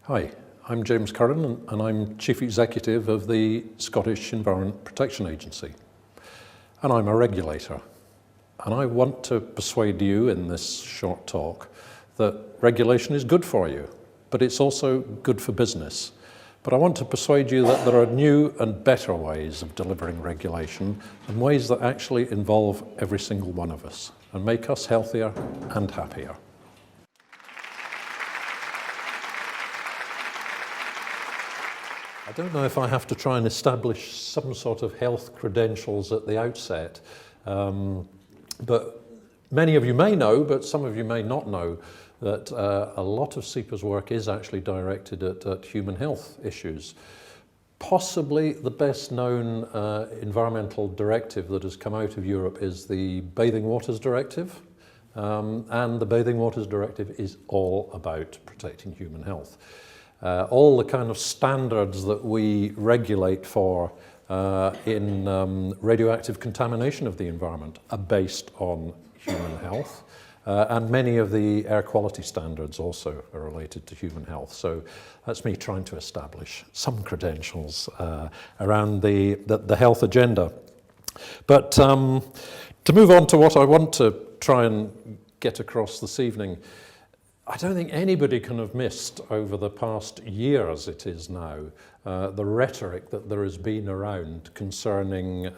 Hi, I'm James Curran and I'm Chief Executive of the Scottish Environment Protection Agency. And I'm a regulator. And I want to persuade you in this short talk that regulation is good for you, but it's also good for business. But I want to persuade you that there are new and better ways of delivering regulation and ways that actually involve every single one of us and make us healthier and happier. I don't know if I have to try and establish some sort of health credentials at the outset, but many of you may know, but some of you may not know, that a lot of SEPA's work is actually directed at human health issues. Possibly the best known environmental directive that has come out of Europe is the Bathing Waters Directive. And the Bathing Waters Directive is all about protecting human health. All the kind of standards that we regulate for in radioactive contamination of the environment are based on human health. And many of the air quality standards also are related to human health. So that's me trying to establish some credentials around the health agenda. But to move on to what I want to try and get across this evening, I don't think anybody can have missed over the past year, as it is now, the rhetoric that there has been around concerning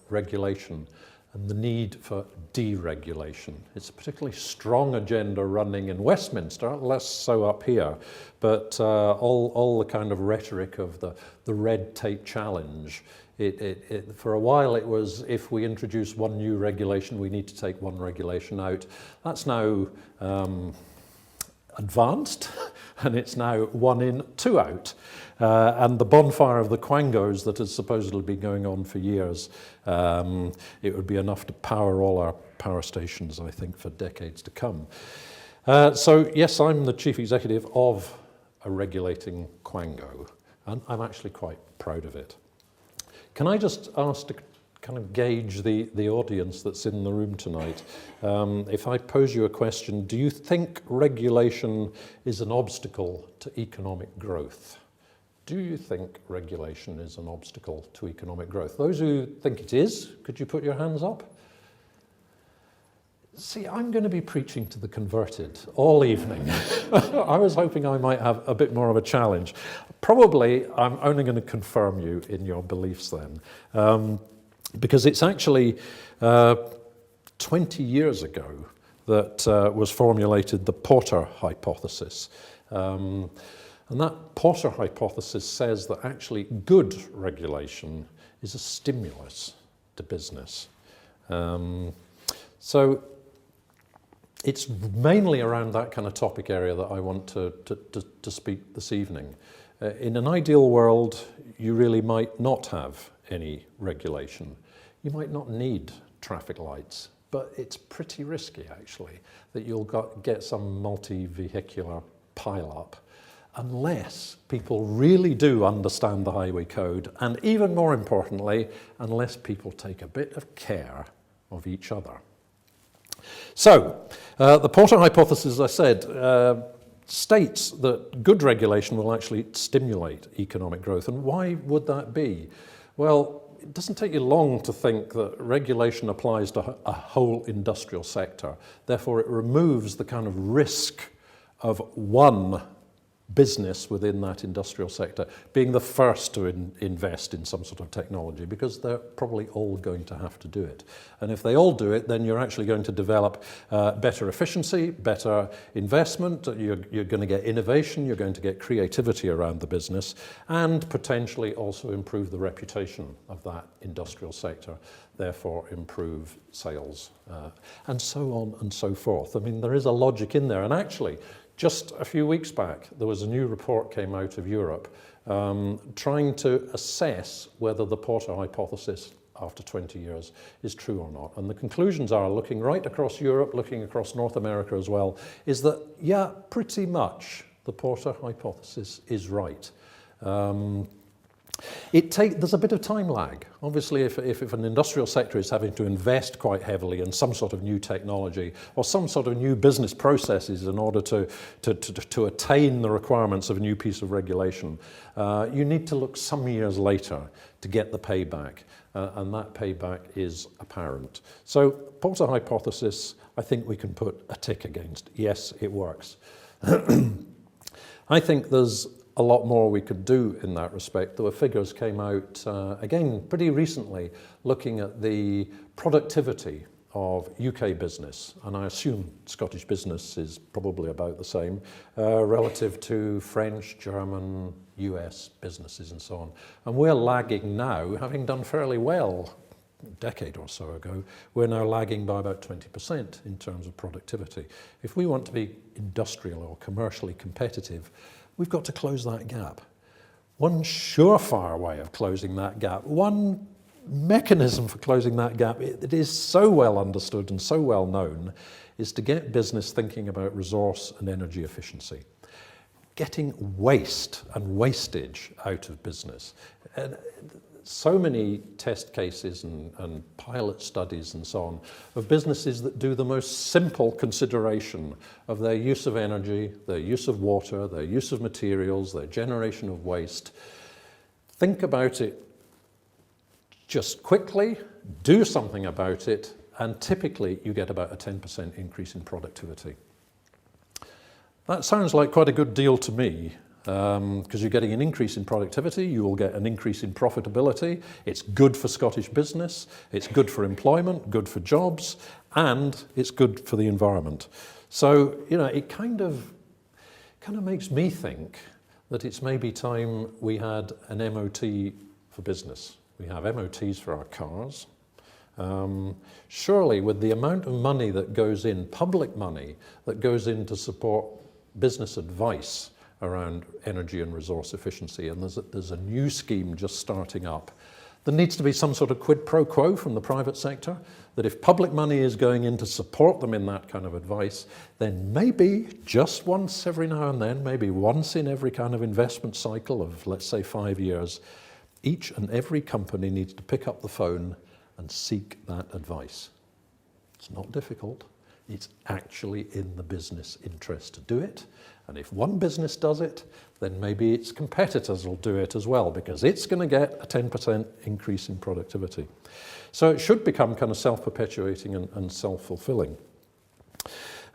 regulation and the need for deregulation. It's a particularly strong agenda running in Westminster, less so up here, but all the kind of rhetoric of the red tape challenge. For a while it was, if we introduce one new regulation, we need to take one regulation out. That's now advanced, and it's now one in, two out. And the bonfire of the quangos that has supposedly been going on for years, it would be enough to power all our power stations, I think, for decades to come. So yes, I'm the chief executive of a regulating quango, and I'm actually quite proud of it. Can I just ask to kind of gauge the audience that's in the room tonight? If I pose you a question, do you think regulation is an obstacle to economic growth? Do you think regulation is an obstacle to economic growth? Those who think it is, could you put your hands up? See, I'm going to be preaching to the converted all evening. I was hoping I might have a bit more of a challenge. Probably I'm only going to confirm you in your beliefs then. Because it's actually 20 years ago that was formulated the Porter hypothesis. And that Porter hypothesis says that actually good regulation is a stimulus to business. So it's mainly around that kind of topic area that I want to speak this evening. In an ideal world, you really might not have any regulation. You might not need traffic lights, but it's pretty risky actually that you'll get some multi-vehicular pile-up unless people really do understand the highway code, and even more importantly, unless people take a bit of care of each other. So, the Porter hypothesis, as I said, states that good regulation will actually stimulate economic growth. And why would that be? Well, it doesn't take you long to think that regulation applies to a whole industrial sector. Therefore, it removes the kind of risk of one business within that industrial sector being the first to invest in some sort of technology, because they're probably all going to have to do it. And if they all do it, then you're actually going to develop better efficiency, better investment, you're going to get innovation, you're going to get creativity around the business, and potentially also improve the reputation of that industrial sector, therefore improve sales, and so on and so forth. I mean, there is a logic in there, and actually, just a few weeks back, there was a new report came out of Europe trying to assess whether the Porter hypothesis after 20 years is true or not. And the conclusions are, looking right across Europe, looking across North America as well, is that, yeah, pretty much the Porter hypothesis is right. There's a bit of time lag. Obviously, if an industrial sector is having to invest quite heavily in some sort of new technology or some sort of new business processes in order to attain the requirements of a new piece of regulation, you need to look some years later to get the payback, and that payback is apparent. So, Porter hypothesis, I think we can put a tick against. Yes, it works. I think there's a lot more we could do in that respect. There were figures came out, again, pretty recently, looking at the productivity of UK business, and I assume Scottish business is probably about the same, relative to French, German, US businesses and so on. And we're lagging now, having done fairly well a decade or so ago, we're now lagging by about 20% in terms of productivity. If we want to be industrial or commercially competitive, we've got to close that gap. One surefire way of closing that gap, one mechanism for closing that gap that is so well understood and so well known, is to get business thinking about resource and energy efficiency. Getting waste and wastage out of business. And so many test cases and pilot studies and so on of businesses that do the most simple consideration of their use of energy, their use of water, their use of materials, their generation of waste. Think about it just quickly, do something about it, and typically you get about a 10% increase in productivity. That sounds like quite a good deal to me. Because you're getting an increase in productivity, you will get an increase in profitability. It's good for Scottish business, it's good for employment, good for jobs, and it's good for the environment. So, you know, it kind of makes me think that it's maybe time we had an MOT for business. We have MOTs for our cars. Surely with the amount of money that goes in, public money that goes in to support business advice around energy and resource efficiency, and there's a new scheme just starting up. There needs to be some sort of quid pro quo from the private sector, that if public money is going in to support them in that kind of advice, then maybe just once every now and then, maybe once in every kind of investment cycle of, let's say, 5 years, each and every company needs to pick up the phone and seek that advice. It's not difficult. It's actually in the business interest to do it. And if one business does it, then maybe its competitors will do it as well, because it's going to get a 10% increase in productivity. So it should become kind of self-perpetuating and self-fulfilling.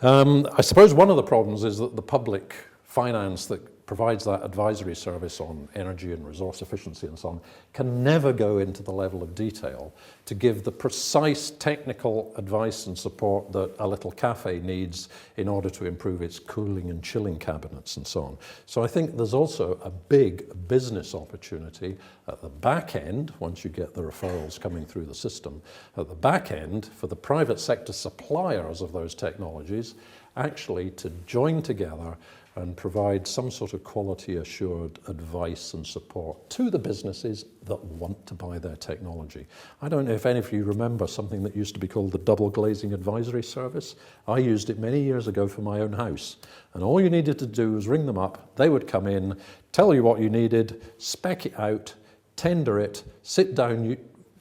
I suppose one of the problems is that the public finance that provides that advisory service on energy and resource efficiency and so on can never go into the level of detail to give the precise technical advice and support that a little cafe needs in order to improve its cooling and chilling cabinets and so on. So I think there's also a big business opportunity at the back end, once you get the referrals coming through the system, at the back end for the private sector suppliers of those technologies actually to join together and provide some sort of quality assured advice and support to the businesses that want to buy their technology. I don't know if any of you remember something that used to be called the double glazing advisory service. I used it many years ago for my own house, and all you needed to do was ring them up. They would come in, tell you what you needed, spec it out, tender it, sit down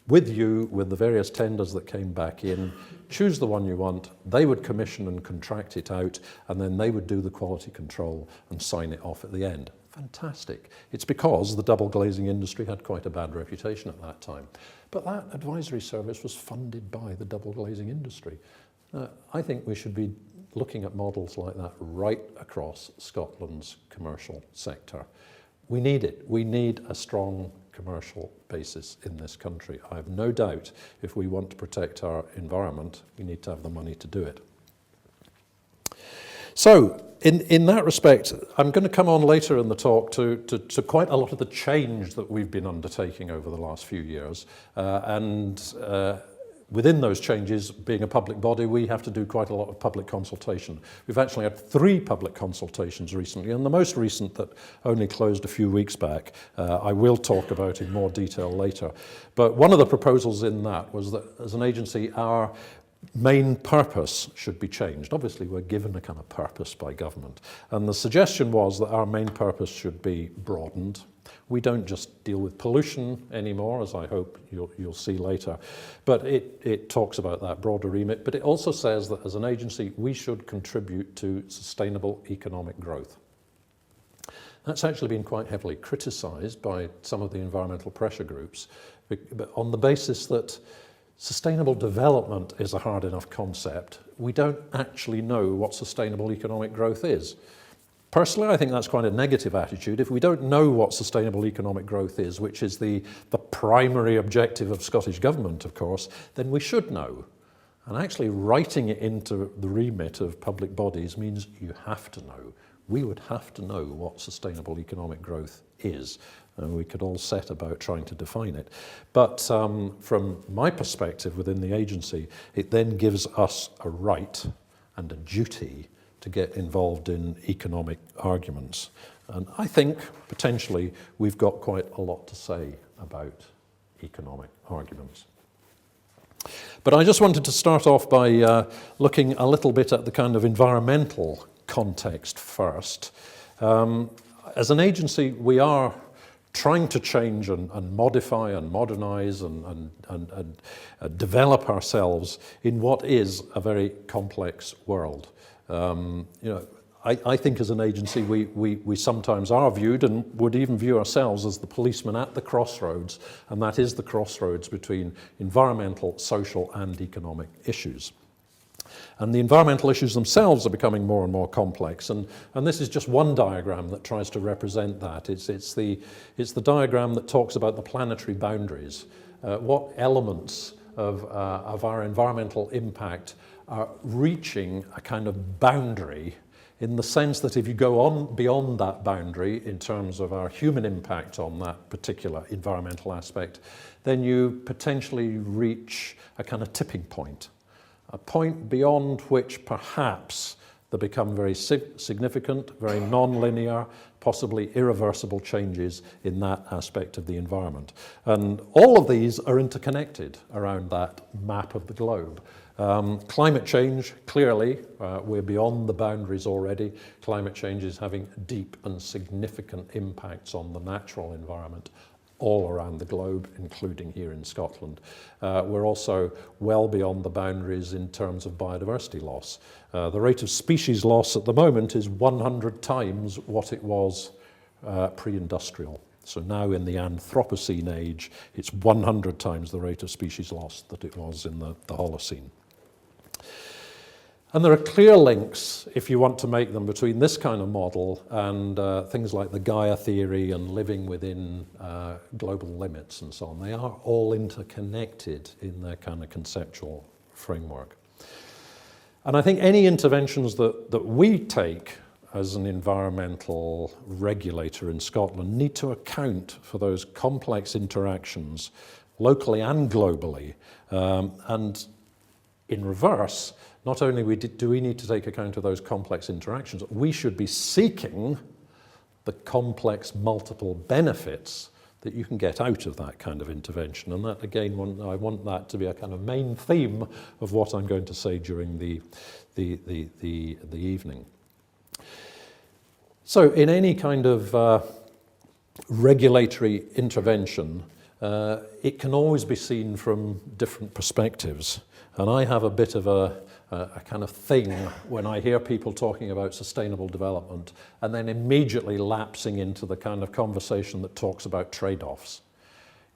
with the various tenders that came back in, choose the one you want, they would commission and contract it out, and then they would do the quality control and sign it off at the end. Fantastic. It's because the double glazing industry had quite a bad reputation at that time. But that advisory service was funded by the double glazing industry. I think we should be looking at models like that right across Scotland's commercial sector. We need it. We need a strong commercial basis in this country. I have no doubt if we want to protect our environment, we need to have the money to do it. So, in that respect, I'm going to come on later in the talk to quite a lot of the change that we've been undertaking over the last few years. Within those changes, being a public body, we have to do quite a lot of public consultation. We've actually had 3 public consultations recently, and the most recent that only closed a few weeks back, I will talk about in more detail later. But one of the proposals in that was that as an agency, our main purpose should be changed. Obviously, we're given a kind of purpose by government, and the suggestion was that our main purpose should be broadened. We don't just deal with pollution anymore, as I hope you'll see later, but it talks about that broader remit, but it also says that as an agency, we should contribute to sustainable economic growth. That's actually been quite heavily criticised by some of the environmental pressure groups, but on the basis that sustainable development is a hard enough concept. We don't actually know what sustainable economic growth is. Personally, I think that's quite a negative attitude. If we don't know what sustainable economic growth is, which is the primary objective of Scottish Government, of course, then we should know. And actually writing it into the remit of public bodies means you have to know. We would have to know what sustainable economic growth is. And we could all set about trying to define it. But from my perspective within the agency, it then gives us a right and a duty to get involved in economic arguments. And I think potentially we've got quite a lot to say about economic arguments. But I just wanted to start off by looking a little bit at the kind of environmental context first. As an agency, we are trying to change and modify and modernize and develop ourselves in what is a very complex world. I think as an agency we sometimes are viewed and would even view ourselves as the policeman at the crossroads, and that is the crossroads between environmental, social and economic issues. And the environmental issues themselves are becoming more and more complex, and this is just one diagram that tries to represent that. It's the diagram that talks about the planetary boundaries. What elements of our environmental impact are reaching a kind of boundary, in the sense that if you go on beyond that boundary in terms of our human impact on that particular environmental aspect, then you potentially reach a kind of tipping point. A point beyond which perhaps they become very significant, very non-linear, possibly irreversible changes in that aspect of the environment. And all of these are interconnected around that map of the globe. Climate change, clearly, we're beyond the boundaries already. Climate change is having deep and significant impacts on the natural environment all around the globe, including here in Scotland. We're also well beyond the boundaries in terms of biodiversity loss. The rate of species loss at the moment is 100 times what it was pre-industrial. So now in the Anthropocene age, it's 100 times the rate of species loss that it was in the Holocene. And there are clear links, if you want to make them, between this kind of model and things like the Gaia theory and living within global limits and so on. They are all interconnected in their kind of conceptual framework. And I think any interventions that we take as an environmental regulator in Scotland need to account for those complex interactions locally and globally. And in reverse, not only do we need to take account of those complex interactions, we should be seeking the complex multiple benefits that you can get out of that kind of intervention. And that, again, I want that to be a kind of main theme of what I'm going to say during the evening. So in any kind of regulatory intervention, it can always be seen from different perspectives. And I have a bit of a kind of thing when I hear people talking about sustainable development and then immediately lapsing into the kind of conversation that talks about trade-offs.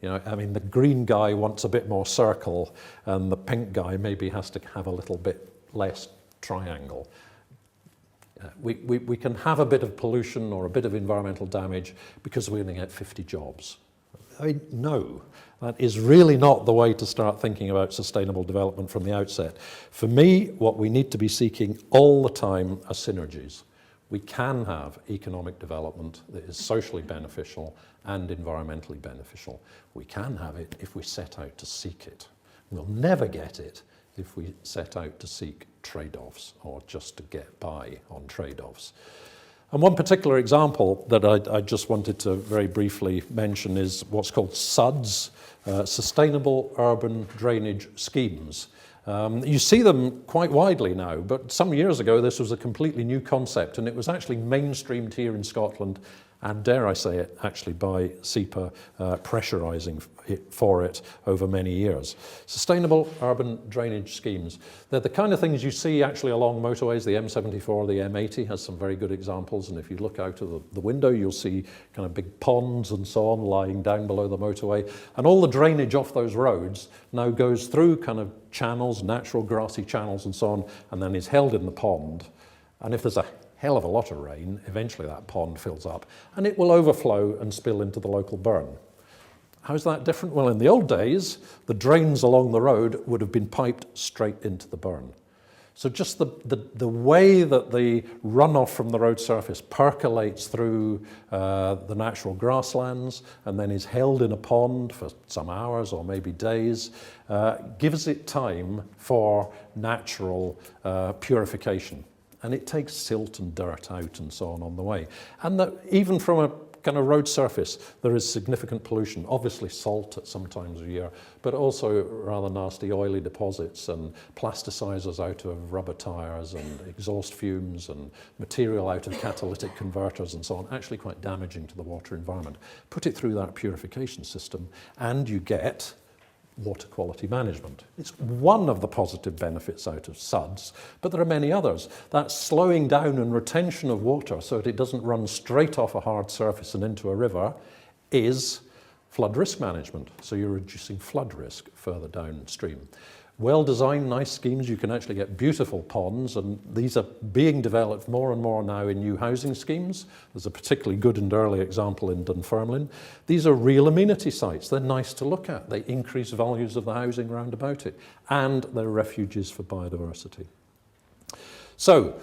You know, I mean, the green guy wants a bit more circle and the pink guy maybe has to have a little bit less triangle. We can have a bit of pollution or a bit of environmental damage because we're going to get 50 jobs. I mean, no, that is really not the way to start thinking about sustainable development from the outset. For me, what we need to be seeking all the time are synergies. We can have economic development that is socially beneficial and environmentally beneficial. We can have it if we set out to seek it. We'll never get it if we set out to seek trade-offs or just to get by on trade-offs. And one particular example that I just wanted to very briefly mention is what's called SUDS, Sustainable Urban Drainage Schemes. You see them quite widely now, but some years ago this was a completely new concept and it was actually mainstreamed here in Scotland and dare I say it, actually by SEPA pressurising for it over many years. Sustainable urban drainage schemes. They're the kind of things you see actually along motorways. The M74, the M80 has some very good examples, and if you look out of the window, you'll see kind of big ponds and so on lying down below the motorway, and all the drainage off those roads now goes through kind of channels, natural grassy channels and so on, and then is held in the pond. And if there's a hell of a lot of rain, eventually that pond fills up and it will overflow and spill into the local burn. How's that different? Well, in the old days, the drains along the road would have been piped straight into the burn. So just the way that the runoff from the road surface percolates through the natural grasslands and then is held in a pond for some hours or maybe days gives it time for natural purification. And it takes silt and dirt out and so on the way. And that even from a kind of road surface, there is significant pollution, obviously salt at some times of year, but also rather nasty oily deposits and plasticizers out of rubber tires and exhaust fumes and material out of catalytic converters and so on, actually quite damaging to the water environment. Put it through that purification system and you get water quality management. It's one of the positive benefits out of SUDs, but there are many others. That slowing down and retention of water so that it doesn't run straight off a hard surface and into a river is flood risk management. So you're reducing flood risk further downstream. Well-designed, nice schemes, you can actually get beautiful ponds, and these are being developed more and more now in new housing schemes. There's a particularly good and early example in Dunfermline. These are real amenity sites. They're nice to look at. They increase values of the housing round about it, and they're refuges for biodiversity. So,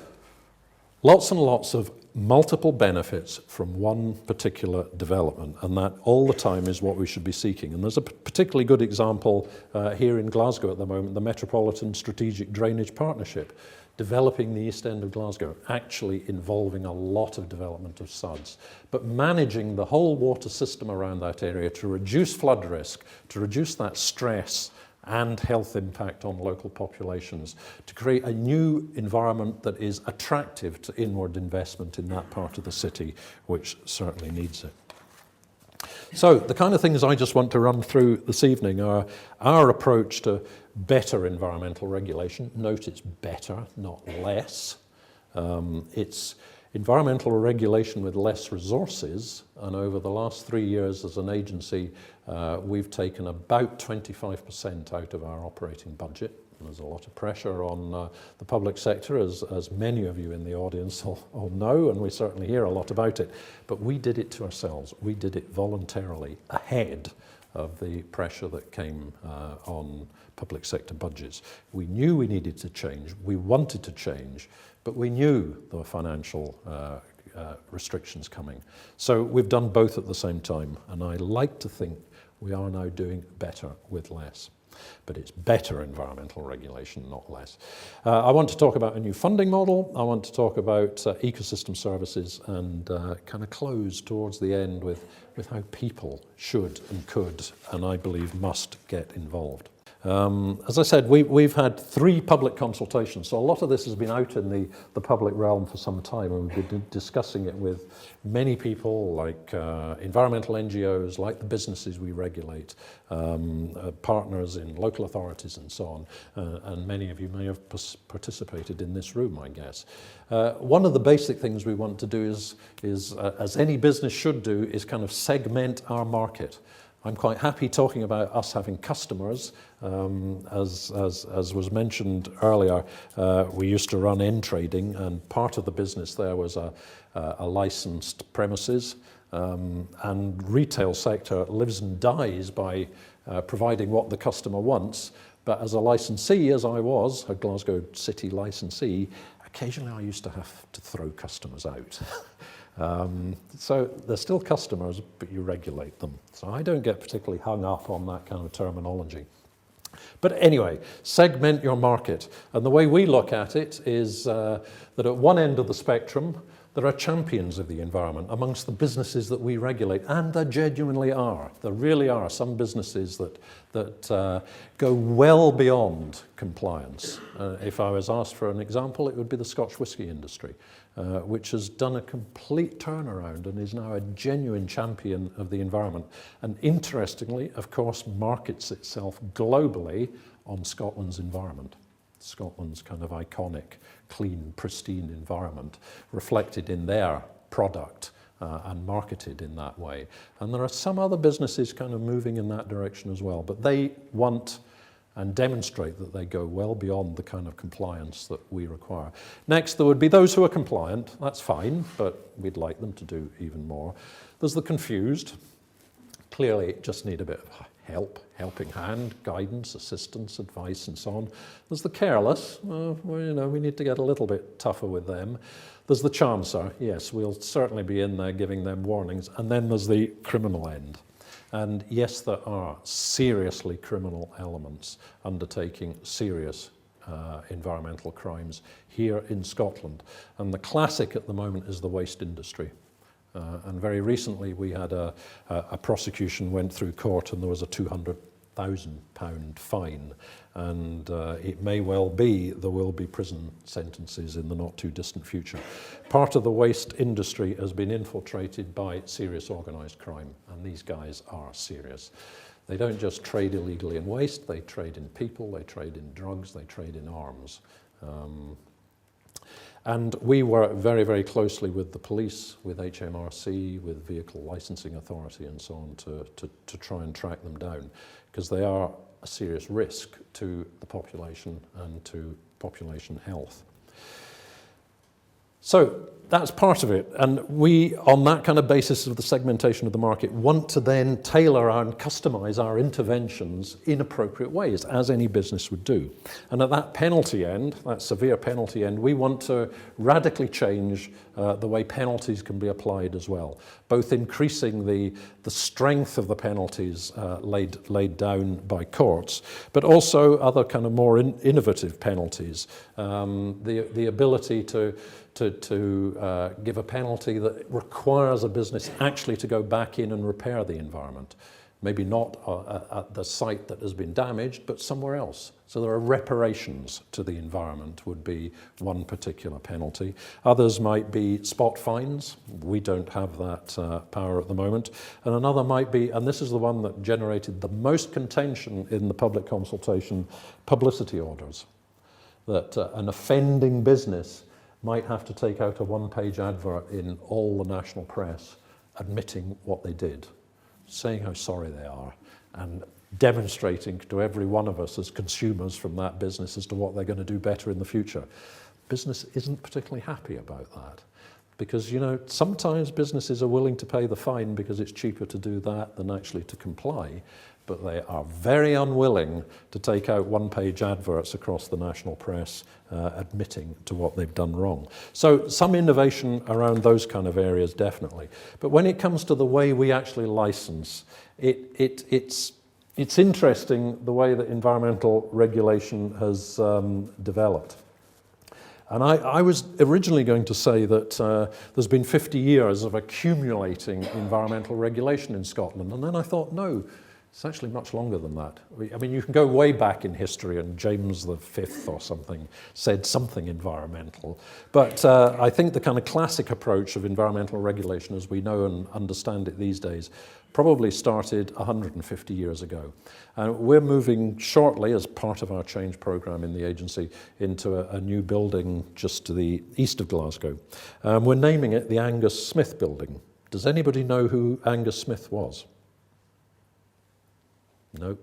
lots and lots of multiple benefits from one particular development, and that all the time is what we should be seeking. And there's a particularly good example here in Glasgow at the moment, the Metropolitan Strategic Drainage Partnership, developing the East End of Glasgow, actually involving a lot of development of SUDs, but managing the whole water system around that area to reduce flood risk, to reduce that stress and health impact on local populations, to create a new environment that is attractive to inward investment in that part of the city, which certainly needs it. So the kind of things I just want to run through this evening are our approach to better environmental regulation. Note it's better, not less. It's environmental regulation with less resources, and over the last 3 years as an agency, we've taken about 25% out of our operating budget. And there's a lot of pressure on the public sector, as many of you in the audience all know, and we certainly hear a lot about it. But we did it to ourselves. We did it voluntarily ahead of the pressure that came on public sector budgets. We knew we needed to change. We wanted to change, but we knew there were financial restrictions coming. So we've done both at the same time, and I like to think we are now doing better with less. But it's better environmental regulation, not less. I want to talk about a new funding model. I want to talk about ecosystem services, and kind of close towards the end with how people should and could, and I believe must, get involved. As I said, we've had 3 public consultations, so a lot of this has been out in the public realm for some time, and we've been discussing it with many people, like environmental NGOs, like the businesses we regulate, partners in local authorities and so on, and many of you may have participated in this room, I guess. One of the basic things we want to do is as any business should do, is kind of segment our market. I'm quite happy talking about us having customers. As was mentioned earlier, we used to run end trading, and part of the business there was a licensed premises, and retail sector lives and dies by providing what the customer wants. But as a licensee, as I was, a Glasgow City licensee, occasionally I used to have to throw customers out. So they're still customers, but you regulate them. So I don't get particularly hung up on that kind of terminology. But anyway, segment your market. And the way we look at it is that at one end of the spectrum, there are champions of the environment amongst the businesses that we regulate, and there genuinely are. There really are some businesses that go well beyond compliance. If I was asked for an example, it would be the Scotch whisky industry. which has done a complete turnaround and is now a genuine champion of the environment. And interestingly, of course, markets itself globally on Scotland's environment. Scotland's kind of iconic, clean, pristine environment reflected in their product and marketed in that way. And there are some other businesses kind of moving in that direction as well, but they want and demonstrate that they go well beyond the kind of compliance that we require. Next, there would be those who are compliant. That's fine, but we'd like them to do even more. There's the confused. Clearly, just need a bit of help, helping hand, guidance, assistance, advice, and so on. There's the careless. Well, we need to get a little bit tougher with them. There's the chancer. Yes, we'll certainly be in there giving them warnings. And then there's the criminal end. And yes, there are seriously criminal elements undertaking serious environmental crimes here in Scotland. And the classic at the moment is the waste industry. And very recently we had a prosecution went through court and there was a £200,000 fine. And it may well be there will be prison sentences in the not too distant future. Part of the waste industry has been infiltrated by serious organised crime, and these guys are serious. They don't just trade illegally in waste, they trade in people, they trade in drugs, they trade in arms. And we work very, very closely with the police, with HMRC, with Vehicle Licensing Authority and so on to try and track them down, because they are a serious risk to the population and to population health. So that's part of it. And we, on that kind of basis of the segmentation of the market, want to then tailor and customize our interventions in appropriate ways, as any business would do. And at that penalty end, that severe penalty end, we want to radically change the way penalties can be applied as well, both increasing the strength of the penalties laid down by courts, but also other kind of more innovative penalties, the ability to give a penalty that requires a business actually to go back in and repair the environment. Maybe not at the site that has been damaged, but somewhere else. So there are reparations to the environment would be one particular penalty. Others might be spot fines. We don't have that power at the moment. And another might be, and this is the one that generated the most contention in the public consultation, publicity orders. That an offending business might have to take out a one-page advert in all the national press admitting what they did, saying how sorry they are, and demonstrating to every one of us as consumers from that business as to what they're going to do better in the future. Business isn't particularly happy about that, because sometimes businesses are willing to pay the fine because it's cheaper to do that than actually to comply, but they are very unwilling to take out one-page adverts across the national press admitting to what they've done wrong. So some innovation around those kind of areas, definitely. But when it comes to the way we actually license, it's interesting the way that environmental regulation has developed. And I was originally going to say that there's been 50 years of accumulating environmental regulation in Scotland, and then I thought, no, it's actually much longer than that. I mean, you can go way back in history, and James V or something said something environmental. But I think the kind of classic approach of environmental regulation as we know and understand it these days probably started 150 years ago. And we're moving shortly, as part of our change program in the agency, into a new building just to the east of Glasgow. We're naming it the Angus Smith Building. Does anybody know who Angus Smith was? No,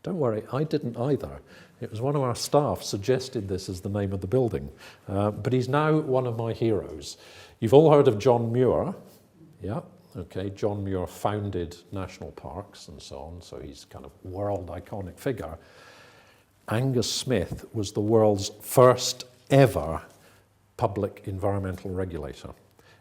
don't worry, I didn't either. It was one of our staff suggested this as the name of the building, but he's now one of my heroes. You've all heard of John Muir, yeah? Okay, John Muir founded national parks and so on, so he's kind of world iconic figure. Angus Smith was the world's first ever public environmental regulator.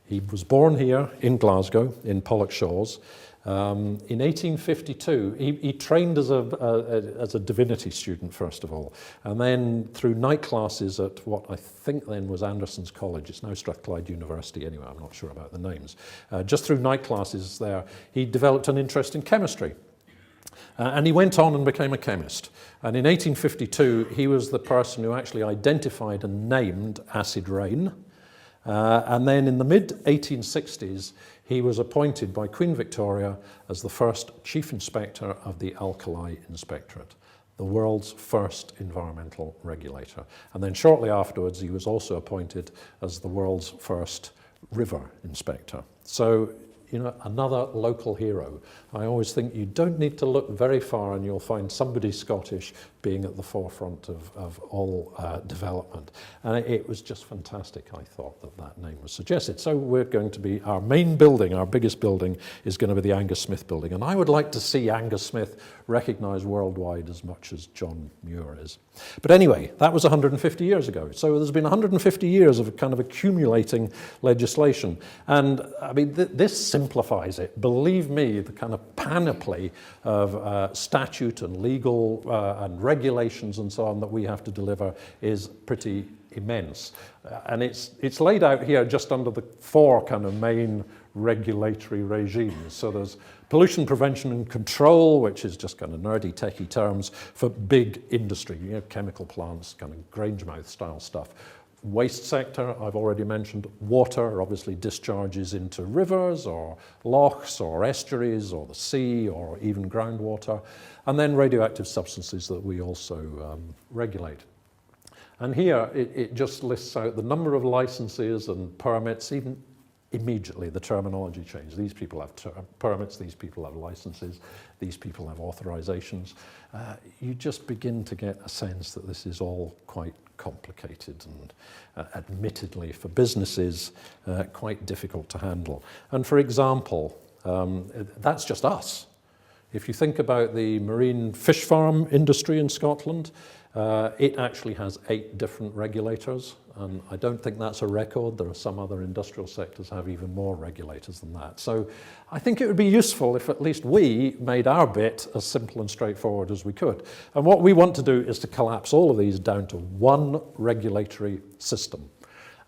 He was born here in Glasgow, in Pollokshaws. In 1852, he trained as a divinity student, first of all, and then through night classes at what I think then was Anderson's College. It's now Strathclyde University anyway, I'm not sure about the names. Just through night classes there, he developed an interest in chemistry. And he went on and became a chemist. And in 1852, he was the person who actually identified and named acid rain. And then in the mid-1860s, he was appointed by Queen Victoria as the first Chief Inspector of the Alkali Inspectorate, the world's first environmental regulator. And then shortly afterwards, he was also appointed as the world's first river inspector. So, you know, another local hero. I always think you don't need to look very far and you'll find somebody Scottish being at the forefront of all development. And it was just fantastic, I thought, that name was suggested. So we're going to be, our main building, our biggest building, is going to be the Angus Smith building. And I would like to see Angus Smith recognised worldwide as much as John Muir is. But anyway, that was 150 years ago. So there's been 150 years of kind of accumulating legislation. And I mean, this simplifies it. Believe me, the kind of panoply of statute and legal and regulations and so on that we have to deliver is pretty immense. And it's laid out here just under the four kind of main regulatory regimes. So there's pollution prevention and control, which is just kind of nerdy, techie terms for big industry, you know, chemical plants, kind of Grangemouth style stuff. Waste sector, I've already mentioned. Water, obviously discharges into rivers or lochs or estuaries or the sea or even groundwater. And then radioactive substances that we also regulate. And here it just lists out the number of licenses and permits. Even immediately the terminology changed. These people have permits, these people have licenses, these people have authorizations. You just begin to get a sense that this is all quite complicated and admittedly for businesses quite difficult to handle. And for example, that's just us. If you think about the marine fish farm industry in Scotland, it actually has 8 different regulators, and I don't think that's a record. There are some other industrial sectors have even more regulators than that. So I think it would be useful if at least we made our bit as simple and straightforward as we could. And what we want to do is to collapse all of these down to one regulatory system.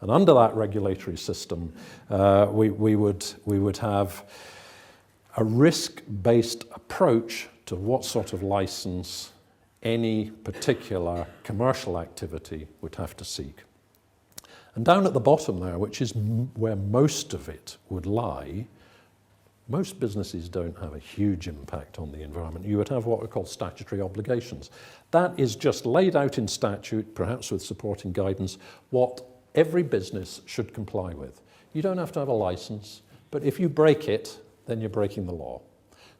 And under that regulatory system, we would have a risk-based approach to what sort of license any particular commercial activity would have to seek. And down at the bottom there, which is where most of it would lie, most businesses don't have a huge impact on the environment. You would have what we call statutory obligations. That is just laid out in statute, perhaps with supporting guidance, what every business should comply with. You don't have to have a license, but if you break it, then you're breaking the law.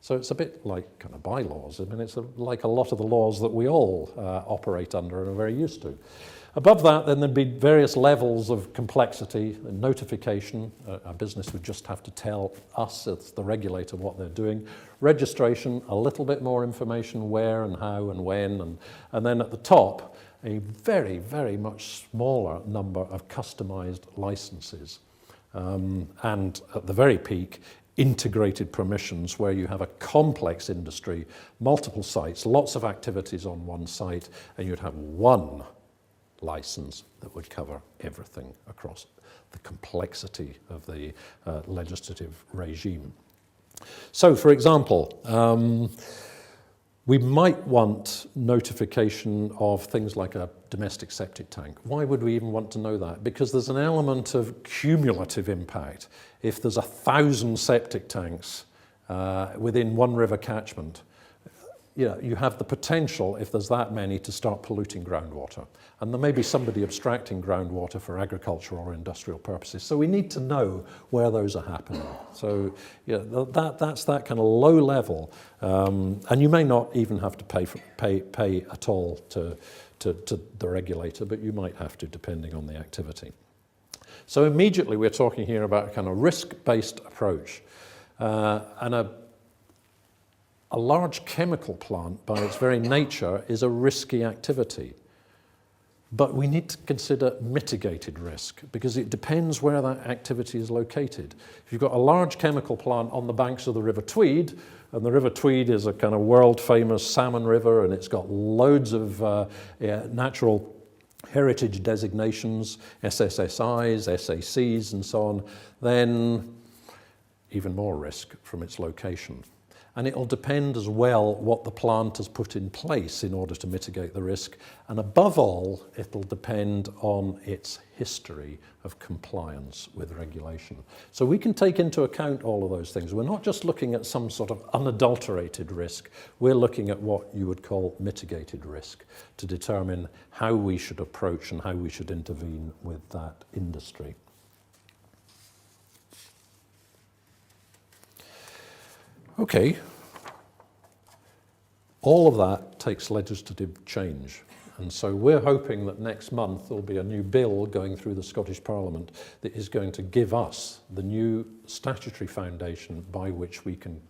So it's a bit like kind of bylaws. I mean, it's like a lot of the laws that we all operate under and are very used to. Above that, then there'd be various levels of complexity and notification. A business would just have to tell us, as the regulator, what they're doing. Registration, a little bit more information, where and how and when. And then at the top, a very, very much smaller number of customized licenses. And at the very peak, integrated permissions where you have a complex industry, multiple sites, lots of activities on one site, and you'd have one license that would cover everything across the complexity of the legislative regime. So, for example, we might want notification of things like a domestic septic tank. Why would we even want to know that? Because there's an element of cumulative impact. If there's 1,000 septic tanks within one river catchment, you know, you have the potential, if there's that many, to start polluting groundwater. And there may be somebody abstracting groundwater for agricultural or industrial purposes. So we need to know where those are happening. So you know, that's that kind of low level. And you may not even have to pay at all to the regulator, but you might have to, depending on the activity. So immediately we're talking here about a kind of risk-based approach. And a large chemical plant, by its very nature, is a risky activity. But we need to consider mitigated risk, because it depends where that activity is located. If you've got a large chemical plant on the banks of the River Tweed, and the River Tweed is a kind of world-famous salmon river, and it's got loads of natural heritage designations, SSSIs, SACs, and so on, then even more risk from its location. And it'll depend as well what the plant has put in place in order to mitigate the risk. And above all, it'll depend on its history of compliance with regulation. So we can take into account all of those things. We're not just looking at some sort of unadulterated risk. We're looking at what you would call mitigated risk to determine how we should approach and how we should intervene with that industry. Okay, all of that takes legislative change, and so we're hoping that next month there'll be a new bill going through the Scottish Parliament that is going to give us the new statutory foundation by which we can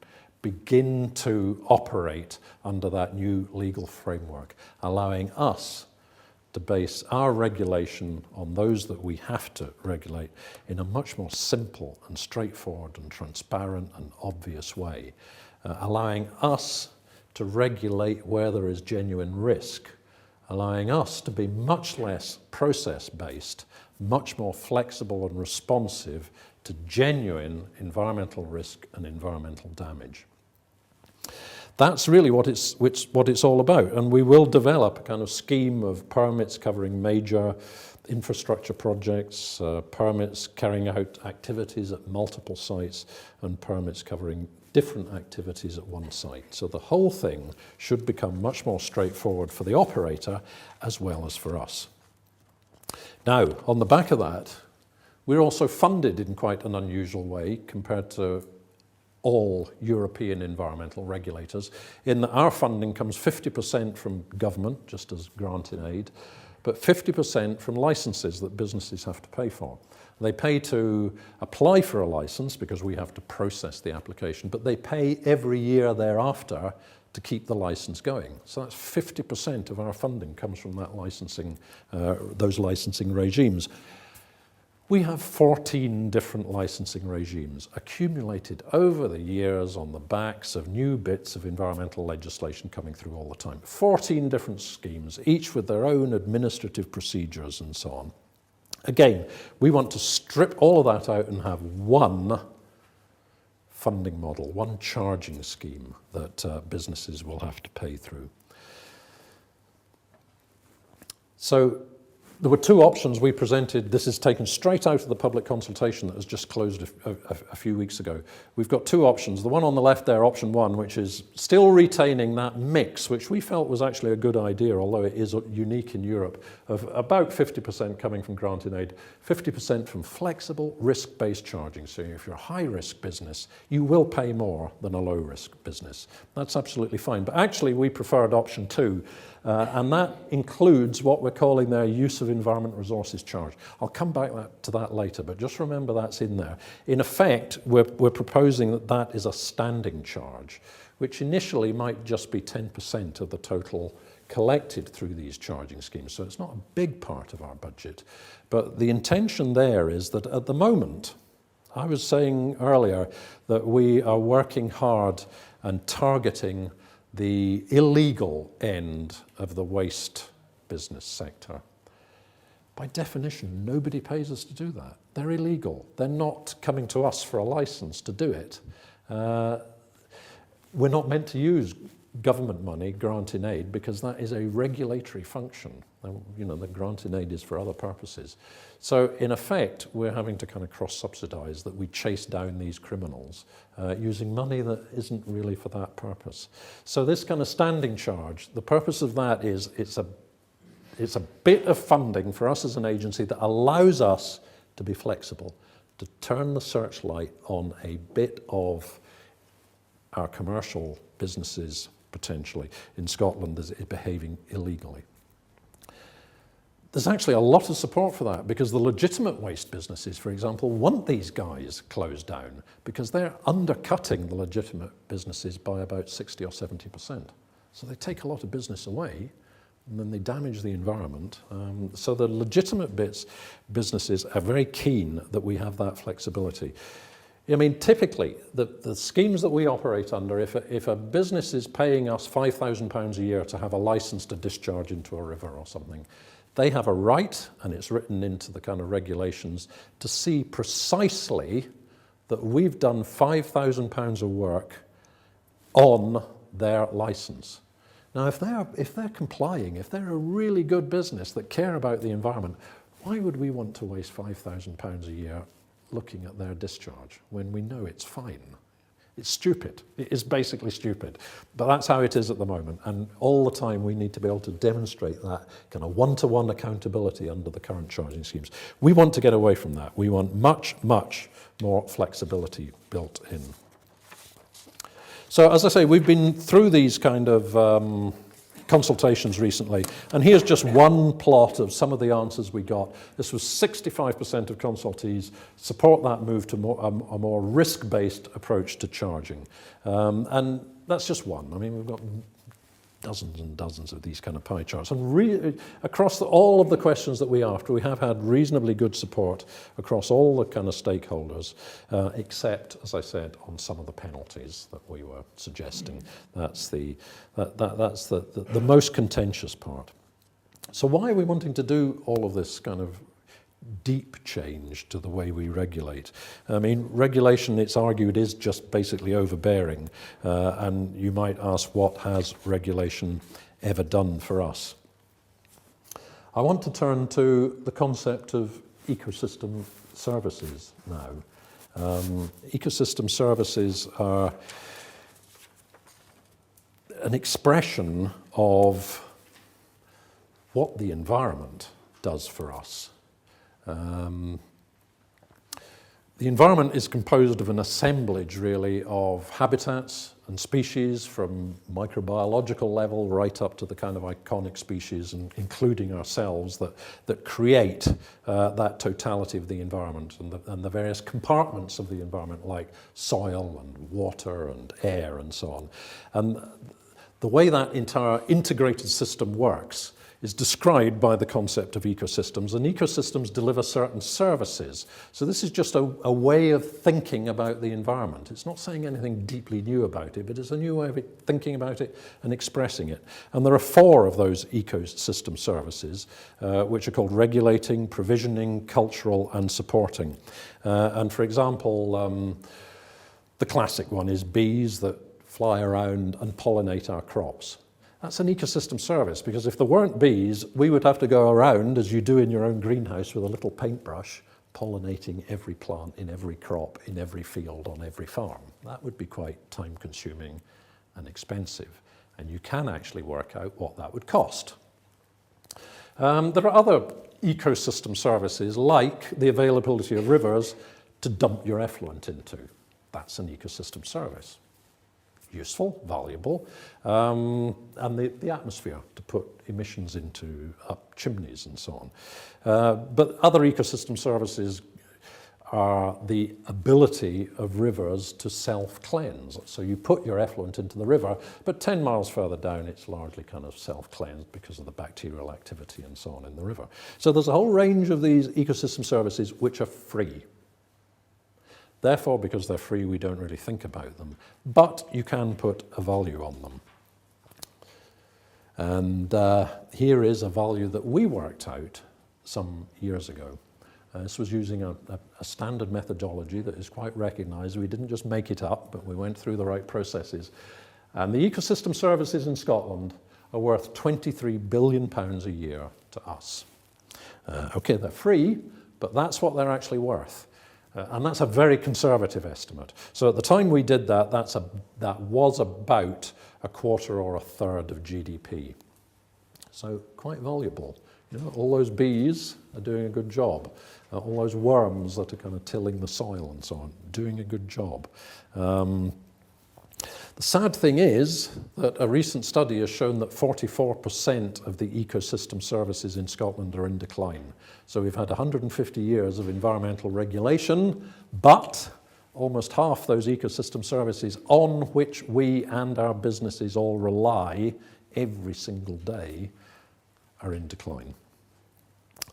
begin to operate under that new legal framework, allowing us to base our regulation on those that we have to regulate in a much more simple and straightforward and transparent and obvious way, allowing us to regulate where there is genuine risk, allowing us to be much less process-based, much more flexible and responsive to genuine environmental risk and environmental damage. That's really what it's all about, and we will develop a kind of scheme of permits covering major infrastructure projects, permits carrying out activities at multiple sites, and permits covering different activities at one site. So the whole thing should become much more straightforward for the operator as well as for us. Now, on the back of that, we're also funded in quite an unusual way compared to all European environmental regulators, in that our funding comes 50% from government, just as grant in aid, but 50% from licenses that businesses have to pay for. They pay to apply for a license because we have to process the application, but they pay every year thereafter to keep the license going. So that's 50% of our funding comes from that licensing, those licensing regimes. We have 14 different licensing regimes accumulated over the years on the backs of new bits of environmental legislation coming through all the time. 14 different schemes, each with their own administrative procedures and so on. Again, we want to strip all of that out and have one funding model, one charging scheme that businesses will have to pay through. So there were two options we presented. This is taken straight out of the public consultation that was just closed a few weeks ago. We've got two options. The one on the left there, option one, which is still retaining that mix, which we felt was actually a good idea, although it is unique in Europe, of about 50% coming from grant in aid, 50% from flexible risk-based charging. So if you're a high-risk business, you will pay more than a low-risk business. That's absolutely fine. But actually, we preferred option two, and that includes what we're calling their use of environment resources charge. I'll come back to that later, but just remember that's in there. In effect, we're proposing that that is a standing charge, which initially might just be 10% of the total collected through these charging schemes. So it's not a big part of our budget. But the intention there is that at the moment, I was saying earlier that we are working hard and targeting the illegal end of the waste business sector. By definition, nobody pays us to do that. They're illegal. They're not coming to us for a license to do it. We're not meant to use government money, grant in aid, because that is a regulatory function. You know, the grant in aid is for other purposes. So in effect, we're having to kind of cross-subsidize that we chase down these criminals using money that isn't really for that purpose. So this kind of standing charge, the purpose of that is it's a bit of funding for us as an agency that allows us to be flexible, to turn the searchlight on a bit of our commercial businesses potentially in Scotland that is behaving illegally. There's actually a lot of support for that because the legitimate waste businesses, for example, want these guys closed down because they're undercutting the legitimate businesses by about 60 or 70%. So they take a lot of business away and then they damage the environment. So the legitimate businesses are very keen that we have that flexibility. I mean, typically, the schemes that we operate under, if a business is paying us £5,000 a year to have a license to discharge into a river or something, they have a right, and it's written into the kind of regulations, to see precisely that we've done £5,000 of work on their licence. Now, if they're complying, if they're a really good business that care about the environment, why would we want to waste £5,000 a year looking at their discharge when we know it's fine? It's stupid. It is basically stupid. But that's how it is at the moment. And all the time we need to be able to demonstrate that kind of one-to-one accountability under the current charging schemes. We want to get away from that. We want much, much more flexibility built in. So as I say, we've been through these kind of consultations recently, and here's just one plot of some of the answers we got. This was 65% of consultees support that move to a more risk-based approach to charging. And that's just one. I mean, we've got dozens and dozens of these kind of pie charts. And across all of the questions that we asked, we have had reasonably good support across all the kind of stakeholders, except, as I said, on some of the penalties that we were suggesting. That's the most contentious part. So why are we wanting to do all of this kind of deep change to the way we regulate? I mean, regulation, it's argued, is just basically overbearing, and you might ask, what has regulation ever done for us? I want to turn to the concept of ecosystem services now. Ecosystem services are an expression of what the environment does for us. The environment is composed of an assemblage, really, of habitats and species from microbiological level right up to the kind of iconic species, and including ourselves, that create that totality of the environment and the various compartments of the environment, like soil and water and air and so on. And the way that entire integrated system works is described by the concept of ecosystems, and ecosystems deliver certain services. So this is just a way of thinking about the environment. It's not saying anything deeply new about it, but it's a new way of thinking about it and expressing it. And there are 4 of those ecosystem services, which are called regulating, provisioning, cultural, and supporting. And for example, the classic one is bees that fly around and pollinate our crops. That's an ecosystem service, because if there weren't bees, we would have to go around, as you do in your own greenhouse, with a little paintbrush, pollinating every plant in every crop, in every field, on every farm. That would be quite time-consuming and expensive, and you can actually work out what that would cost. There are other ecosystem services, like the availability of rivers to dump your effluent into. That's an ecosystem service. Useful, valuable, and the atmosphere, to put emissions into up chimneys and so on. But other ecosystem services are the ability of rivers to self-cleanse. So you put your effluent into the river, but 10 miles further down it's largely kind of self-cleansed because of the bacterial activity and so on in the river. So there's a whole range of these ecosystem services which are free. Therefore, because they're free, we don't really think about them. But you can put a value on them. And here is a value that we worked out some years ago. This was using a standard methodology that is quite recognised. We didn't just make it up, but we went through the right processes. And the ecosystem services in Scotland are worth £23 billion a year to us. Okay, they're free, but that's what they're actually worth. And that's a very conservative estimate. So at the time we did that, that was about a quarter or a third of GDP. So quite valuable. You know, all those bees are doing a good job. All those worms that are kind of tilling the soil and so on, doing a good job. The sad thing is that a recent study has shown that 44% of the ecosystem services in Scotland are in decline. So we've had 150 years of environmental regulation, but almost half those ecosystem services on which we and our businesses all rely every single day are in decline.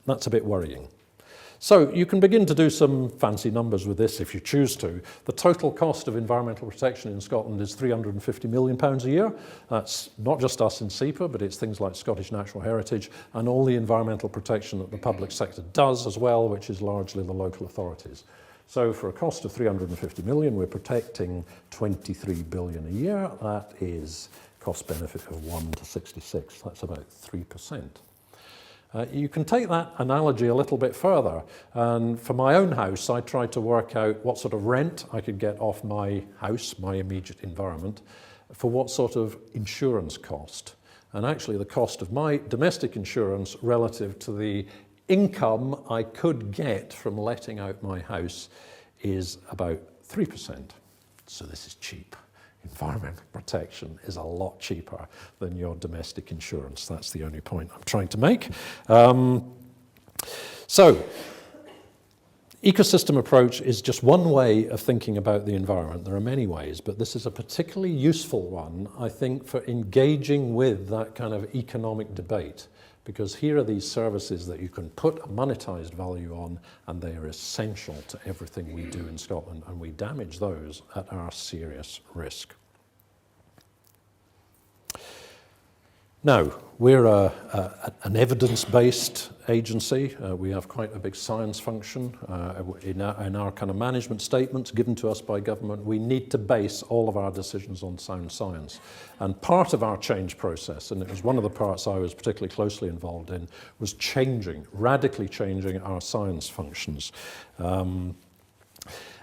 That's a bit worrying. So you can begin to do some fancy numbers with this if you choose to. The total cost of environmental protection in Scotland is £350 million a year. That's not just us in SEPA, but it's things like Scottish Natural Heritage and all the environmental protection that the public sector does as well, which is largely the local authorities. So for a cost of 350 million, we're protecting 23 billion a year. That is cost benefit of 1 to 66. That's about 3%. You can take that analogy a little bit further. And for my own house, I tried to work out what sort of rent I could get off my house, my immediate environment, for what sort of insurance cost. And actually the cost of my domestic insurance relative to the income I could get from letting out my house is about 3%. So this is cheap. Environmental protection is a lot cheaper than your domestic insurance. That's the only point I'm trying to make. So, ecosystem approach is just one way of thinking about the environment. There are many ways, but this is a particularly useful one, I think, for engaging with that kind of economic debate. Because here are these services that you can put a monetized value on, and they are essential to everything we do in Scotland, and we damage those at our serious risk. Now, we're an evidence-based agency. We have quite a big science function. In our kind of management statements given to us by government, we need to base all of our decisions on sound science. And part of our change process, and it was one of the parts I was particularly closely involved in, was radically changing our science functions.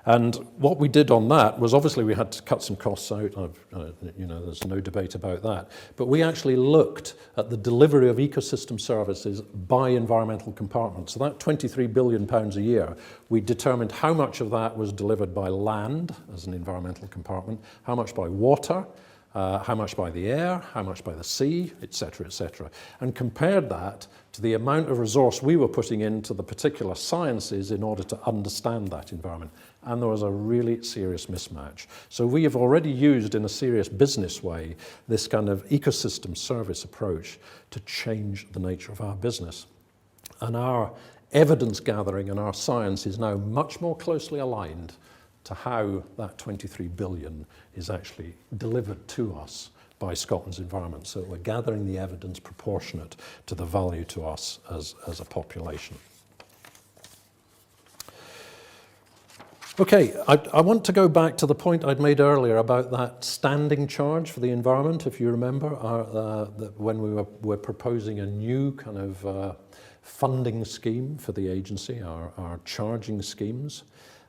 And what we did on that was, obviously we had to cut some costs out, there's no debate about that, but we actually looked at the delivery of ecosystem services by environmental compartment. So that £23 billion a year, we determined how much of that was delivered by land as an environmental compartment, how much by water, how much by the air, how much by the sea, etc., and compared that to the amount of resource we were putting into the particular sciences in order to understand that environment. And there was a really serious mismatch. So we have already used, in a serious business way, this kind of ecosystem service approach to change the nature of our business. And our evidence gathering and our science is now much more closely aligned to how that 23 billion is actually delivered to us by Scotland's environment. So we're gathering the evidence proportionate to the value to us as a population. Okay, I want to go back to the point I'd made earlier about that standing charge for the environment, if you remember, when we were proposing a new kind of funding scheme for the agency, our charging schemes.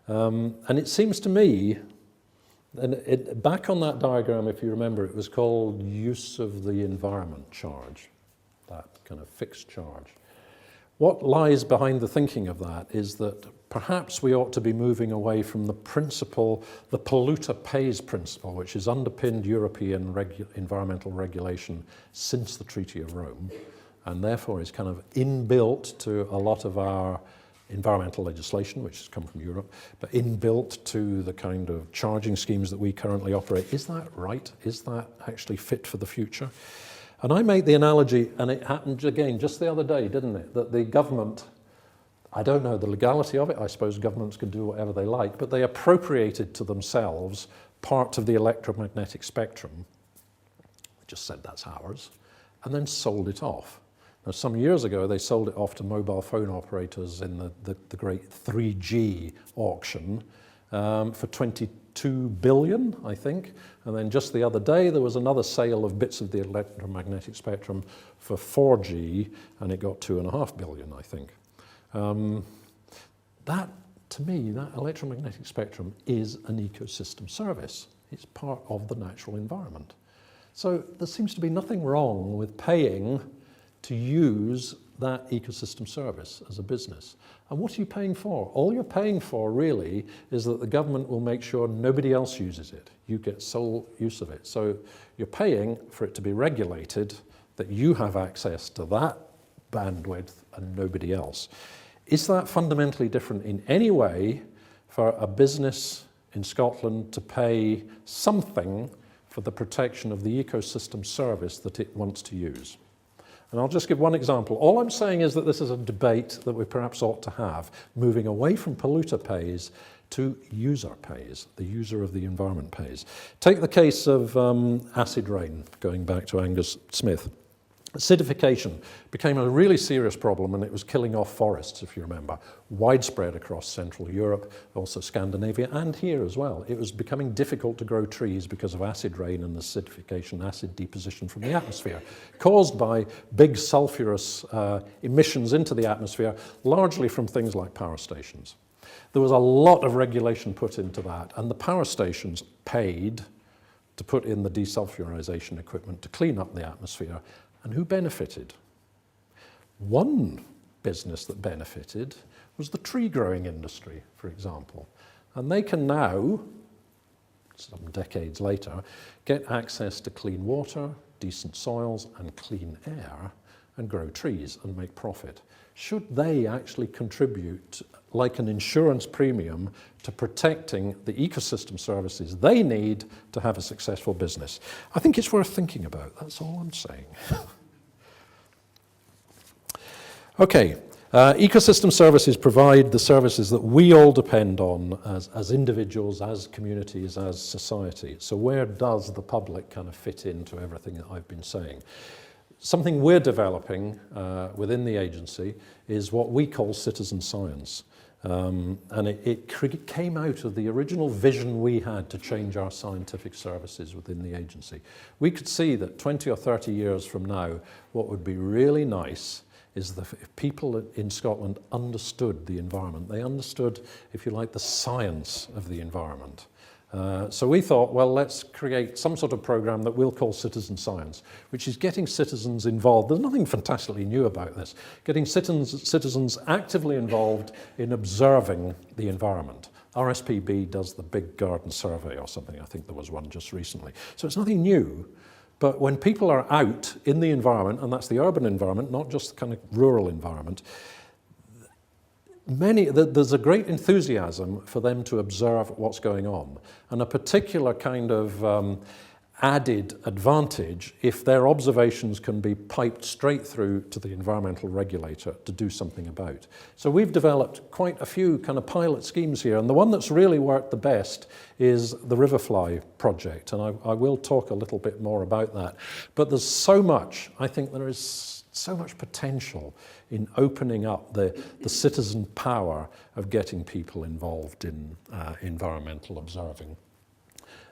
And it seems to me, and back on that diagram, if you remember, it was called use of the environment charge, that kind of fixed charge. What lies behind the thinking of that is that perhaps we ought to be moving away from the principle, the polluter pays principle, which has underpinned European environmental regulation since the Treaty of Rome, and therefore is kind of inbuilt to a lot of our environmental legislation, which has come from Europe, but inbuilt to the kind of charging schemes that we currently operate. Is that right? Is that actually fit for the future? And I made the analogy, and it happened again just the other day, didn't it, that the government, I don't know the legality of it, I suppose governments can do whatever they like, but they appropriated to themselves part of the electromagnetic spectrum, just said that's ours, and then sold it off. Now, some years ago, they sold it off to mobile phone operators in the great 3G auction for 22 billion, I think. And then just the other day, there was another sale of bits of the electromagnetic spectrum for 4G, and it got 2.5 billion, I think. That, to me, that electromagnetic spectrum is an ecosystem service. It's part of the natural environment. So there seems to be nothing wrong with paying to use that ecosystem service as a business. And what are you paying for? All you're paying for really is that the government will make sure nobody else uses it. You get sole use of it. So you're paying for it to be regulated, that you have access to that bandwidth and nobody else. Is that fundamentally different in any way for a business in Scotland to pay something for the protection of the ecosystem service that it wants to use? And I'll just give one example. All I'm saying is that this is a debate that we perhaps ought to have, moving away from polluter pays to user pays, the user of the environment pays. Take the case of acid rain, going back to Angus Smith. Acidification became a really serious problem, and it was killing off forests, if you remember, widespread across Central Europe, also Scandinavia, and here as well. It was becoming difficult to grow trees because of acid rain and acidification, acid deposition from the atmosphere, caused by big sulfurous emissions into the atmosphere, largely from things like power stations. There was a lot of regulation put into that, and the power stations paid to put in the desulfurization equipment to clean up the atmosphere. And who benefited? One business that benefited was the tree growing industry, for example. And they can now, some decades later, get access to clean water, decent soils, and clean air, and grow trees and make profit. Should they actually contribute, like an insurance premium, to protecting the ecosystem services they need to have a successful business? I think it's worth thinking about. That's all I'm saying. Okay, ecosystem services provide the services that we all depend on as individuals, as communities, as society. So where does the public kind of fit into everything that I've been saying? Something we're developing within the agency is what we call citizen science. And it came out of the original vision we had to change our scientific services within the agency. We could see that 20 or 30 years from now, what would be really nice is if people in Scotland understood the environment. They understood, if you like, the science of the environment. So we thought, well, let's create some sort of program that we'll call citizen science, which is getting citizens involved. There's nothing fantastically new about this. Getting citizens actively involved in observing the environment. RSPB does the big garden survey or something. I think there was one just recently. So it's nothing new. But when people are out in the environment, and that's the urban environment, not just the kind of rural environment, there's a great enthusiasm for them to observe what's going on, and a particular kind of added advantage if their observations can be piped straight through to the environmental regulator to do something about. So we've developed quite a few kind of pilot schemes here, and the one that's really worked the best is the Riverfly project, and I will talk a little bit more about that. But there's so much, I think there is so much potential in opening up the citizen power of getting people involved in environmental observing.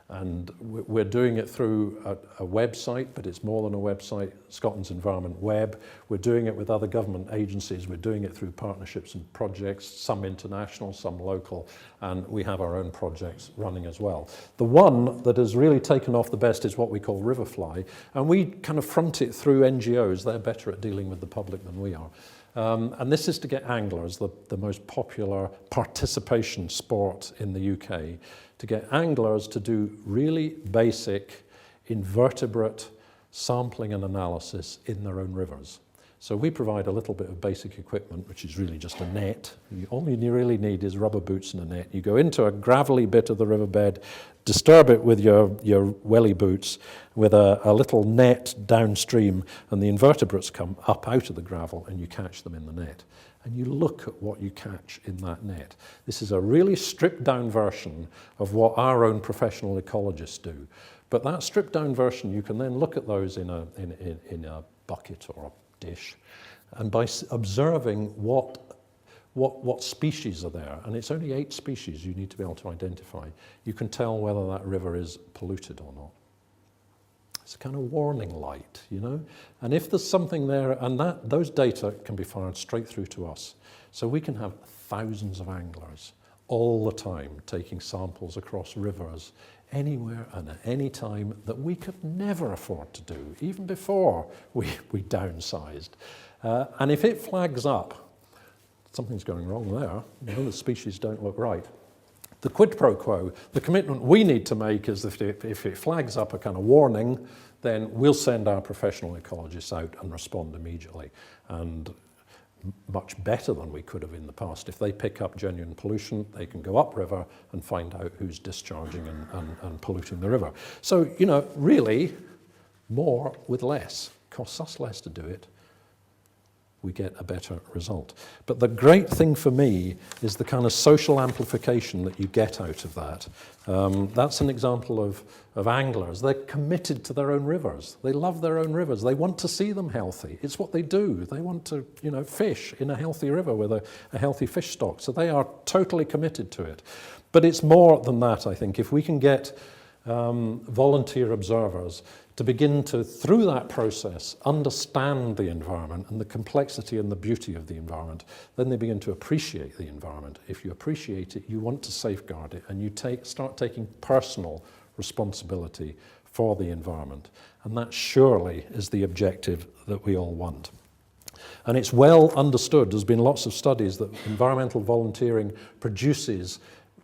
And we're doing it through a website, but it's more than a website, Scotland's Environment Web. We're doing it with other government agencies. We're doing it through partnerships and projects, some international, some local, and we have our own projects running as well. The one that has really taken off the best is what we call Riverfly, and we kind of front it through NGOs. They're better at dealing with the public than we are. And this is to get anglers, the most popular participation sport in the UK, to get anglers to do really basic invertebrate sampling and analysis in their own rivers. So we provide a little bit of basic equipment, which is really just a net. All you really need is rubber boots and a net. You go into a gravelly bit of the riverbed, disturb it with your welly boots with a little net downstream, and the invertebrates come up out of the gravel and you catch them in the net. And you look at what you catch in that net. This is a really stripped down version of what our own professional ecologists do. But that stripped down version, you can then look at those in a bucket or a dish, and by observing what species are there, and it's only 8 species you need to be able to identify, you can tell whether that river is polluted or not. It's a kind of warning light, you know? And if there's something there, and those data can be fired straight through to us. So we can have thousands of anglers all the time taking samples across rivers anywhere and at any time that we could never afford to do, even before we downsized. And if it flags up, something's going wrong there, you know, the species don't look right. The quid pro quo, the commitment we need to make is that if it flags up a kind of warning, then we'll send our professional ecologists out and respond immediately. And much better than we could have in the past. If they pick up genuine pollution, they can go upriver and find out who's discharging and polluting the river. So, you know, really, more with less. Costs us less to do it. we get a better result. But the great thing for me is the kind of social amplification that you get out of that. That's an example of anglers. They're committed to their own rivers. They love their own rivers. They want to see them healthy. It's what they do. They want to, fish in a healthy river with a healthy fish stock. So they are totally committed to it. But it's more than that, I think. If we can get volunteer observers to begin to, through that process, understand the environment and the complexity and the beauty of the environment, then they begin to appreciate the environment. If you appreciate it, you want to safeguard it, and you start taking personal responsibility for the environment. And that surely is the objective that we all want. And it's well understood, there's been lots of studies, that environmental volunteering produces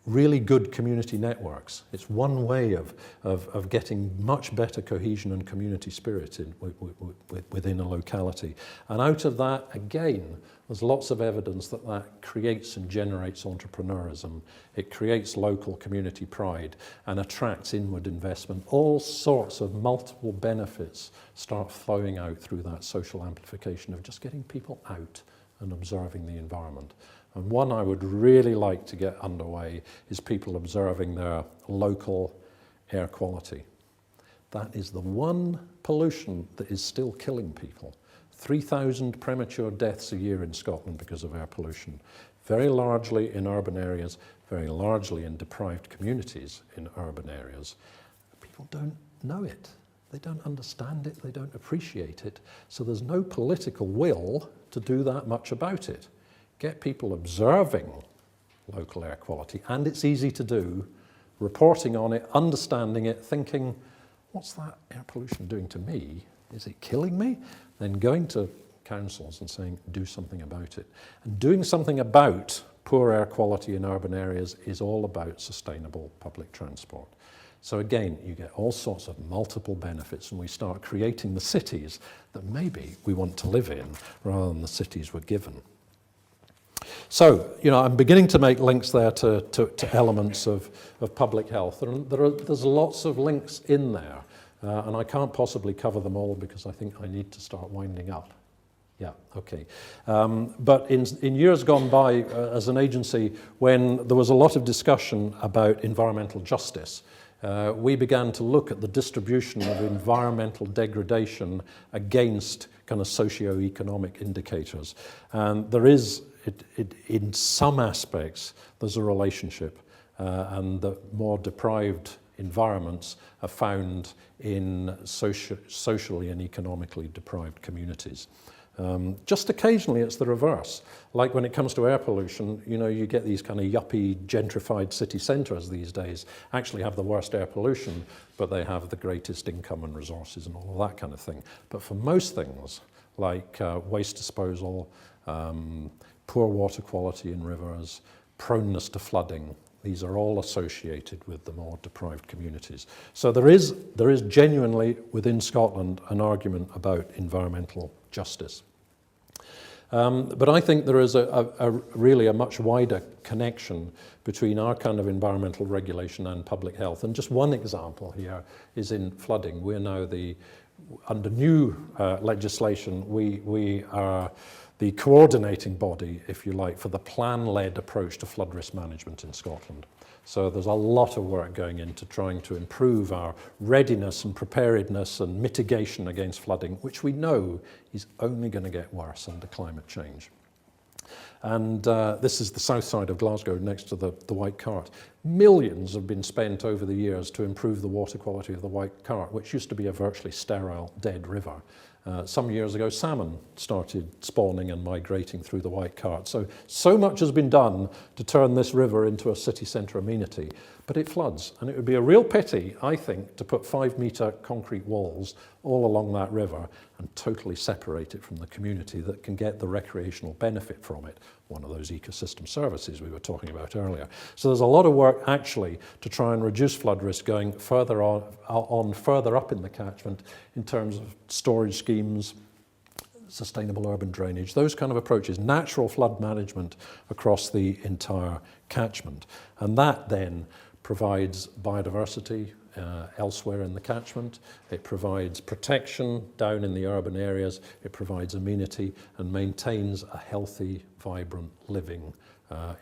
really good community networks. It's one way of getting much better cohesion and community spirit within a locality. And out of that, again, there's lots of evidence that creates and generates entrepreneurism. It creates local community pride and attracts inward investment. All sorts of multiple benefits start flowing out through that social amplification of just getting people out and observing the environment. And one I would really like to get underway is people observing their local air quality. That is the one pollution that is still killing people. 3,000 premature deaths a year in Scotland because of air pollution, very largely in urban areas, very largely in deprived communities in urban areas. People don't know it. They don't understand it. They don't appreciate it. So there's no political will to do that much about it. Get people observing local air quality, and it's easy to do, reporting on it, understanding it, thinking, what's that air pollution doing to me? Is it killing me? Then going to councils and saying, do something about it. And doing something about poor air quality in urban areas is all about sustainable public transport. So again, you get all sorts of multiple benefits, and we start creating the cities that maybe we want to live in rather than the cities we're given. So, I'm beginning to make links there to elements of public health. There's lots of links in there, and I can't possibly cover them all because I think I need to start winding up. Yeah, okay. But in years gone by, as an agency, when there was a lot of discussion about environmental justice, we began to look at the distribution of environmental degradation against kind of socio-economic indicators. And there is, in some aspects, there's a relationship, and the more deprived environments are found in socially and economically deprived communities. Just occasionally it's the reverse. Like when it comes to air pollution, you get these kind of yuppie gentrified city centres these days actually have the worst air pollution, but they have the greatest income and resources and all of that kind of thing. But for most things, like waste disposal, poor water quality in rivers, proneness to flooding, these are all associated with the more deprived communities. So there is genuinely within Scotland an argument about environmental justice. But I think there is really a much wider connection between our kind of environmental regulation and public health. And just one example here is in flooding. We're now under new legislation, we are the coordinating body, if you like, for the plan-led approach to flood risk management in Scotland. So there's a lot of work going into trying to improve our readiness and preparedness and mitigation against flooding, which we know is only going to get worse under climate change. And this is the south side of Glasgow, next to the White Cart. Millions have been spent over the years to improve the water quality of the White Cart, which used to be a virtually sterile, dead river. Some years ago, salmon started spawning and migrating through the White Cart. So much has been done to turn this river into a city centre amenity, but it floods. And it would be a real pity, I think, to put 5-metre concrete walls all along that river and totally separate it from the community that can get the recreational benefit from it, one of those ecosystem services we were talking about earlier. So there's a lot of work actually to try and reduce flood risk going further further up in the catchment in terms of storage schemes, sustainable urban drainage, those kind of approaches, natural flood management across the entire catchment. And that then provides biodiversity elsewhere in the catchment, it provides protection down in the urban areas, it provides amenity and maintains a healthy, vibrant, living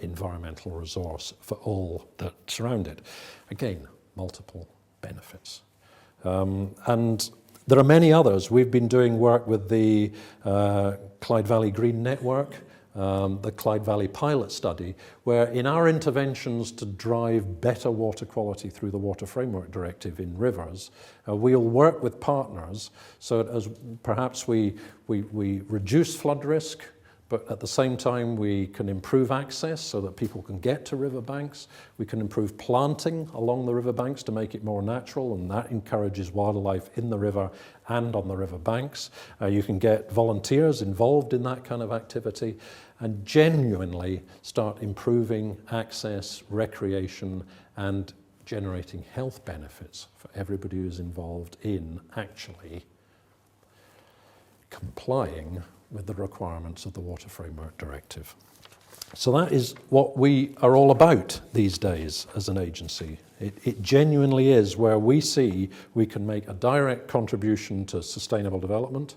environmental resource for all that surround it. Again, multiple benefits. And there are many others. We've been doing work with the Clyde Valley Green Network, the Clyde Valley Pilot Study, where in our interventions to drive better water quality through the Water Framework Directive in rivers, we'll work with partners so that as perhaps we reduce flood risk, but at the same time we can improve access so that people can get to riverbanks. We can improve planting along the riverbanks to make it more natural, and that encourages wildlife in the river and on the riverbanks. You can get volunteers involved in that kind of activity and genuinely start improving access, recreation, and generating health benefits for everybody who's involved in actually complying with the requirements of the Water Framework Directive. So that is what we are all about these days as an agency. It genuinely is where we see we can make a direct contribution to sustainable development,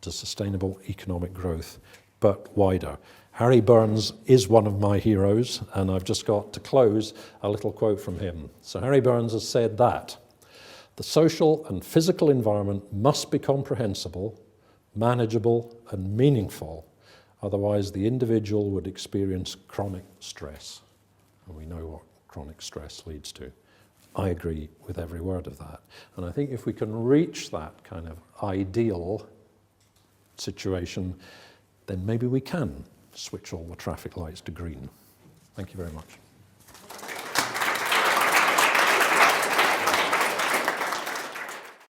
to sustainable economic growth, but wider. Harry Burns is one of my heroes, and I've just got to close a little quote from him. So Harry Burns has said that the social and physical environment must be comprehensible, manageable and meaningful, otherwise the individual would experience chronic stress. And we know what chronic stress leads to. I agree with every word of that. And I think if we can reach that kind of ideal situation, then maybe we can switch all the traffic lights to green. Thank you very much.